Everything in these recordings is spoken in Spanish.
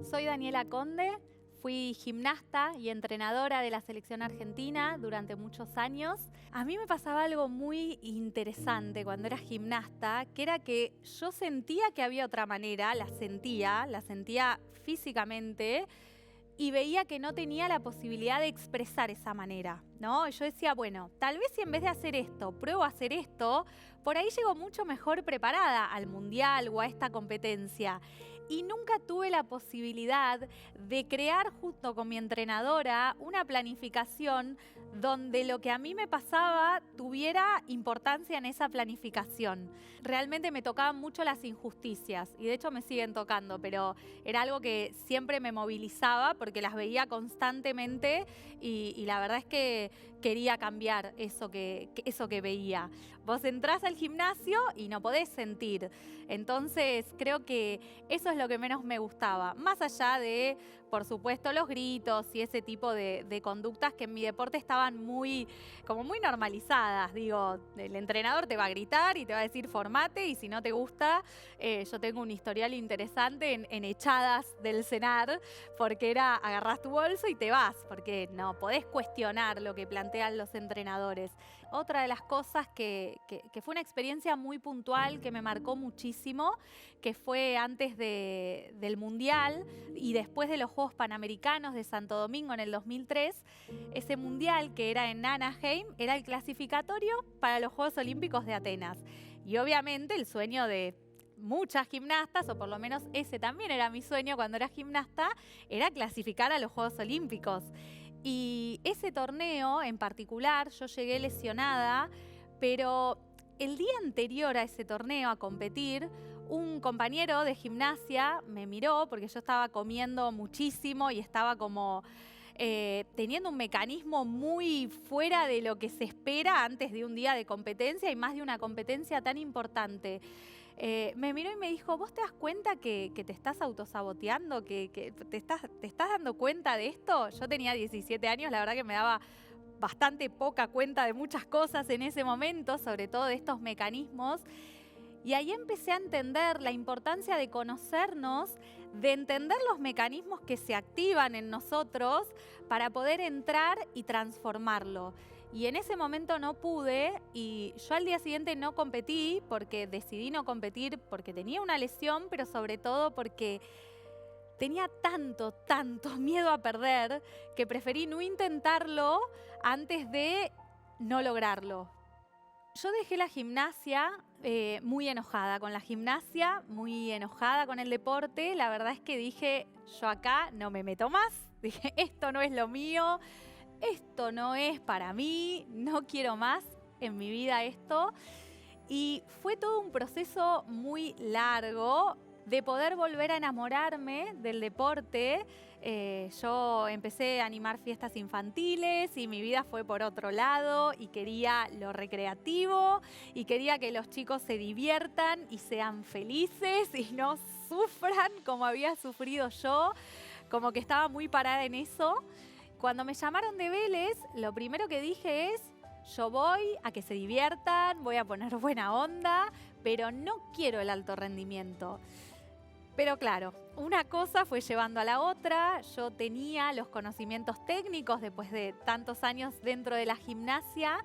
Soy Daniela Conde, fui gimnasta y entrenadora de la selección argentina durante muchos años. A mí me pasaba algo muy interesante cuando era gimnasta, que era que yo sentía que había otra manera, la sentía físicamente, y veía que no tenía la posibilidad de expresar esa manera, ¿no? Yo decía, bueno, tal vez si en vez de hacer esto, pruebo a hacer esto, por ahí llego mucho mejor preparada al mundial o a esta competencia. Y nunca tuve la posibilidad de crear junto con mi entrenadora una planificación donde lo que a mí me pasaba tuviera importancia en esa planificación. Realmente me tocaban mucho las injusticias y de hecho me siguen tocando, pero era algo que siempre me movilizaba porque las veía constantemente y la verdad es que quería cambiar eso que veía. Vos entrás al gimnasio y no podés sentir. Entonces creo que eso es lo que menos me gustaba. Más allá de, por supuesto, los gritos y ese tipo de conductas que en mi deporte estaban muy normalizadas. Digo, el entrenador te va a gritar y te va a decir formate y si no te gusta, yo tengo un historial interesante en echadas del cenar porque era agarrás tu bolso y te vas, porque no podés cuestionar lo que plantean los entrenadores. Otra de las cosas que fue una experiencia muy puntual que me marcó muchísimo, que fue antes del Mundial y después de los Juegos Panamericanos de Santo Domingo en el 2003, ese Mundial que era en Anaheim era el clasificatorio para los Juegos Olímpicos de Atenas. Y obviamente el sueño de muchas gimnastas, o por lo menos ese también era mi sueño cuando era gimnasta, era clasificar a los Juegos Olímpicos. Y ese torneo en particular, yo llegué lesionada, pero el día anterior a ese torneo, a competir, un compañero de gimnasia me miró porque yo estaba comiendo muchísimo y estaba como teniendo un mecanismo muy fuera de lo que se espera antes de un día de competencia y más de una competencia tan importante. Me miró y me dijo, ¿vos te das cuenta que te estás autosaboteando? ¿Que te estás dando cuenta de esto? Yo tenía 17 años, la verdad que me daba bastante poca cuenta de muchas cosas en ese momento, sobre todo de estos mecanismos. Y ahí empecé a entender la importancia de conocernos, de entender los mecanismos que se activan en nosotros para poder entrar y transformarlo. Y en ese momento no pude y yo al día siguiente no competí porque decidí no competir porque tenía una lesión, pero sobre todo porque tenía tanto miedo a perder que preferí no intentarlo antes de no lograrlo. Yo dejé la gimnasia muy enojada con la gimnasia, muy enojada con el deporte. La verdad es que dije, yo acá no me meto más. Dije, esto no es lo mío, esto no es para mí, no quiero más en mi vida esto. Y fue todo un proceso muy largo de poder volver a enamorarme del deporte. Yo empecé a animar fiestas infantiles y mi vida fue por otro lado y quería lo recreativo y quería que los chicos se diviertan y sean felices y no sufran como había sufrido yo, como que estaba muy parada en eso. Cuando me llamaron de Vélez, lo primero que dije es, yo voy a que se diviertan, voy a poner buena onda, pero no quiero el alto rendimiento. Pero claro, una cosa fue llevando a la otra. Yo tenía los conocimientos técnicos después de tantos años dentro de la gimnasia.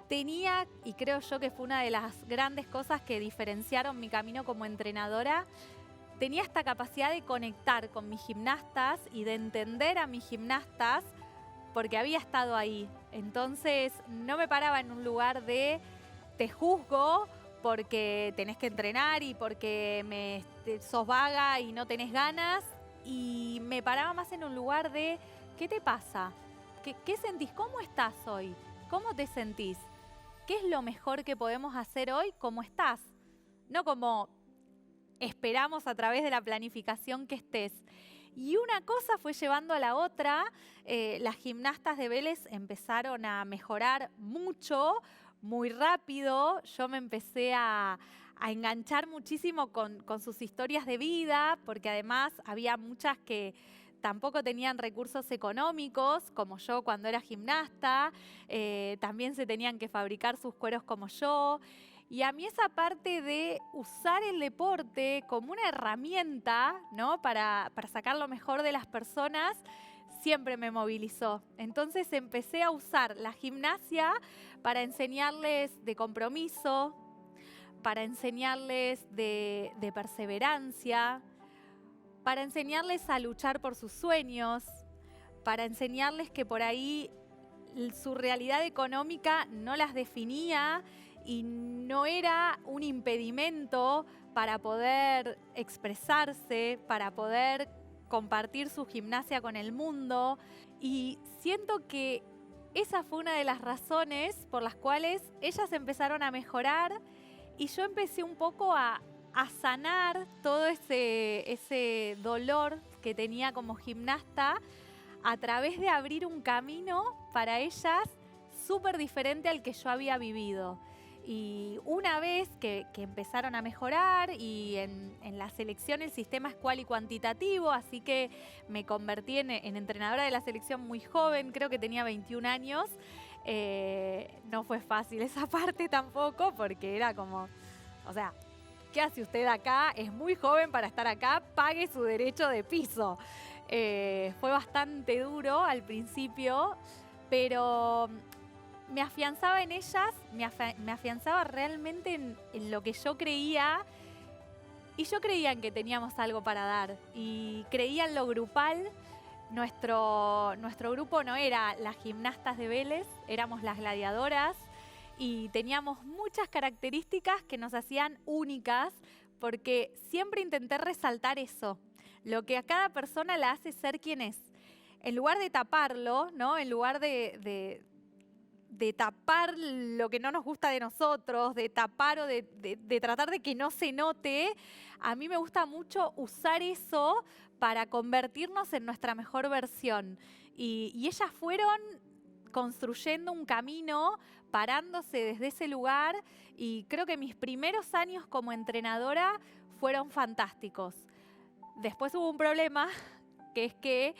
Tenía, y creo yo que fue una de las grandes cosas que diferenciaron mi camino como entrenadora, tenía esta capacidad de conectar con mis gimnastas y de entender a mis gimnastas porque había estado ahí. Entonces no me paraba en un lugar de te juzgo porque tenés que entrenar y porque sos vaga y no tenés ganas. Y me paraba más en un lugar de ¿qué te pasa? ¿Qué sentís? ¿Cómo estás hoy? ¿Cómo te sentís? ¿Qué es lo mejor que podemos hacer hoy? ¿Cómo estás? No como esperamos a través de la planificación que estés. Y una cosa fue llevando a la otra. Las gimnastas de Vélez empezaron a mejorar mucho, muy rápido. Yo me empecé a enganchar muchísimo con sus historias de vida, porque además había muchas que tampoco tenían recursos económicos, como yo cuando era gimnasta. También se tenían que fabricar sus cueros como yo. Y a mí esa parte de usar el deporte como una herramienta, ¿no? para sacar lo mejor de las personas, siempre me movilizó. Entonces empecé a usar la gimnasia para enseñarles de compromiso, para enseñarles de perseverancia, para enseñarles a luchar por sus sueños, para enseñarles que por ahí su realidad económica no las definía y no era un impedimento para poder expresarse, para poder compartir su gimnasia con el mundo. Y siento que esa fue una de las razones por las cuales ellas empezaron a mejorar y yo empecé un poco a sanar todo ese dolor que tenía como gimnasta a través de abrir un camino para ellas súper diferente al que yo había vivido. Y una vez que empezaron a mejorar y en la selección el sistema es cual y cuantitativo, así que me convertí en entrenadora de la selección muy joven, creo que tenía 21 años. No fue fácil esa parte tampoco porque era como, o sea, ¿qué hace usted acá? Es muy joven para estar acá, pague su derecho de piso. Fue bastante duro al principio, pero me afianzaba en ellas, me afianzaba realmente en lo que yo creía y yo creía en que teníamos algo para dar y creía en lo grupal. Nuestro grupo no era las gimnastas de Vélez, éramos las gladiadoras y teníamos muchas características que nos hacían únicas porque siempre intenté resaltar eso, lo que a cada persona la hace ser quien es. En lugar de taparlo, ¿no? En lugar de tapar lo que no nos gusta de nosotros, de tapar o de tratar de que no se note, a mí me gusta mucho usar eso para convertirnos en nuestra mejor versión. Y ellas fueron construyendo un camino, parándose desde ese lugar y creo que mis primeros años como entrenadora fueron fantásticos. Después hubo un problema, que es que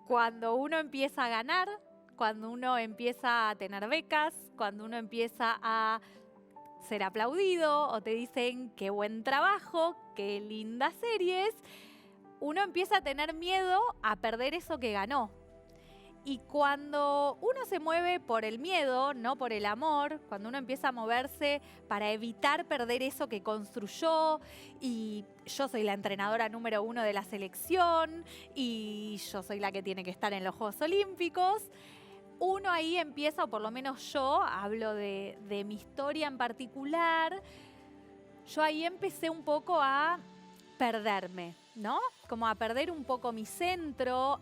cuando uno empieza a ganar, cuando uno empieza a tener becas, cuando uno empieza a ser aplaudido o te dicen qué buen trabajo, qué lindas series, uno empieza a tener miedo a perder eso que ganó. Y cuando uno se mueve por el miedo, no por el amor, cuando uno empieza a moverse para evitar perder eso que construyó, y yo soy la entrenadora número 1 de la selección, y yo soy la que tiene que estar en los Juegos Olímpicos, uno ahí empieza, o por lo menos yo, hablo de mi historia en particular, yo ahí empecé un poco a perderme, ¿no? Como a perder un poco mi centro.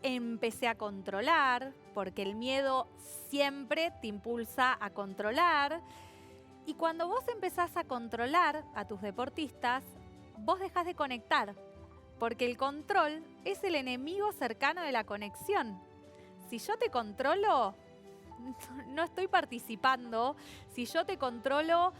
Empecé a controlar, porque el miedo siempre te impulsa a controlar. Y cuando vos empezás a controlar a tus deportistas, vos dejás de conectar, porque el control es el enemigo cercano de la conexión. Si yo te controlo, no estoy participando. Si yo te controlo,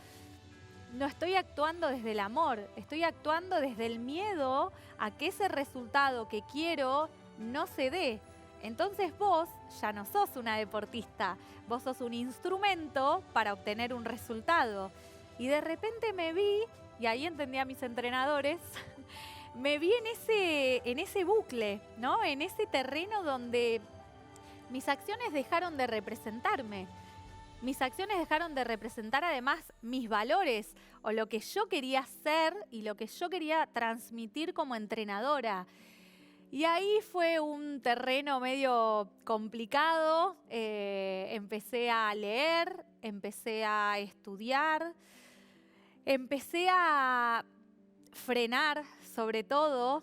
no estoy actuando desde el amor, estoy actuando desde el miedo a que ese resultado que quiero no se dé. Entonces vos ya no sos una deportista, vos sos un instrumento para obtener un resultado. Y de repente me vi, y ahí entendí a mis entrenadores, me vi en ese bucle, ¿no? En ese terreno donde mis acciones dejaron de representarme. Mis acciones dejaron de representar además mis valores o lo que yo quería ser y lo que yo quería transmitir como entrenadora. Y ahí fue un terreno medio complicado. Empecé a leer, empecé a estudiar, empecé a frenar sobre todo,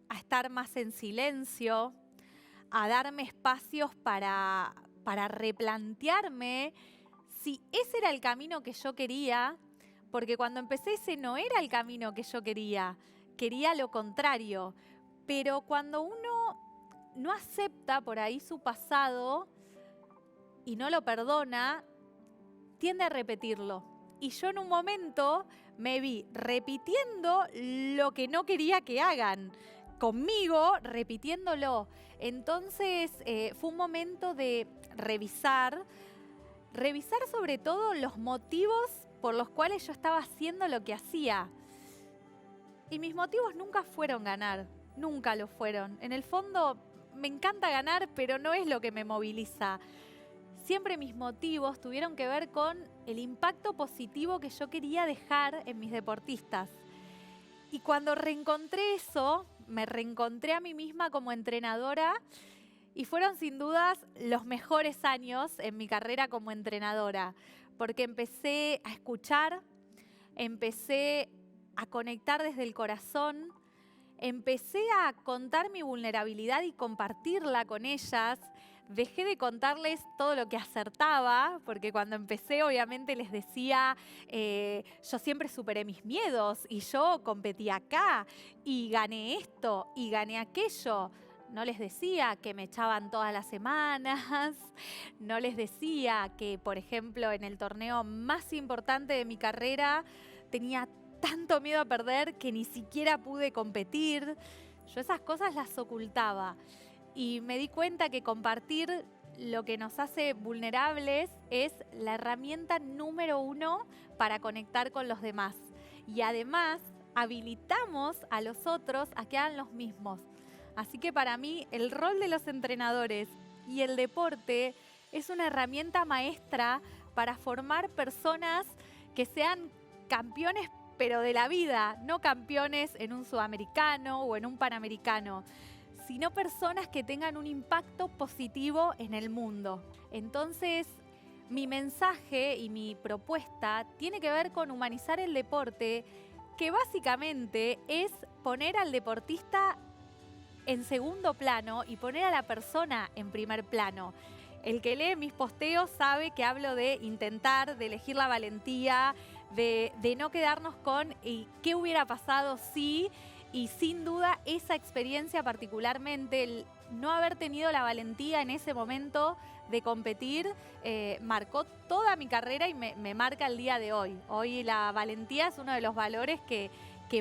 a estar más en silencio, a darme espacios para replantearme si ese era el camino que yo quería, porque cuando empecé ese no era el camino que yo quería lo contrario. Pero cuando uno no acepta por ahí su pasado y no lo perdona, tiende a repetirlo. Y yo en un momento me vi repitiendo lo que no quería que hagan conmigo, repitiéndolo. Entonces fue un momento de revisar revisar sobre todo los motivos por los cuales yo estaba haciendo lo que hacía. Y mis motivos nunca fueron ganar, nunca lo fueron. En el fondo me encanta ganar, pero no es lo que me moviliza. Siempre mis motivos tuvieron que ver con el impacto positivo que yo quería dejar en mis deportistas. Y cuando reencontré eso, me reencontré a mí misma como entrenadora y fueron sin dudas los mejores años en mi carrera como entrenadora, porque empecé a escuchar, empecé a conectar desde el corazón, empecé a contar mi vulnerabilidad y compartirla con ellas. Dejé de contarles todo lo que acertaba, porque cuando empecé obviamente les decía, yo siempre superé mis miedos y yo competí acá y gané esto y gané aquello. No les decía que me echaban todas las semanas, no les decía que, por ejemplo, en el torneo más importante de mi carrera tenía tanto miedo a perder que ni siquiera pude competir. Yo esas cosas las ocultaba. Y me di cuenta que compartir lo que nos hace vulnerables es la herramienta número 1 para conectar con los demás. Y además habilitamos a los otros a que hagan los mismos. Así que para mí el rol de los entrenadores y el deporte es una herramienta maestra para formar personas que sean campeones pero de la vida, no campeones en un sudamericano o en un panamericano, sino personas que tengan un impacto positivo en el mundo. Entonces, mi mensaje y mi propuesta tiene que ver con humanizar el deporte, que básicamente es poner al deportista en segundo plano y poner a la persona en primer plano. El que lee mis posteos sabe que hablo de intentar, de elegir la valentía, de no quedarnos con qué hubiera pasado si... Y sin duda esa experiencia particularmente, el no haber tenido la valentía en ese momento de competir, marcó toda mi carrera y me marca el día de hoy. Hoy la valentía es uno de los valores que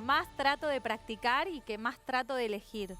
más trato de practicar y que más trato de elegir.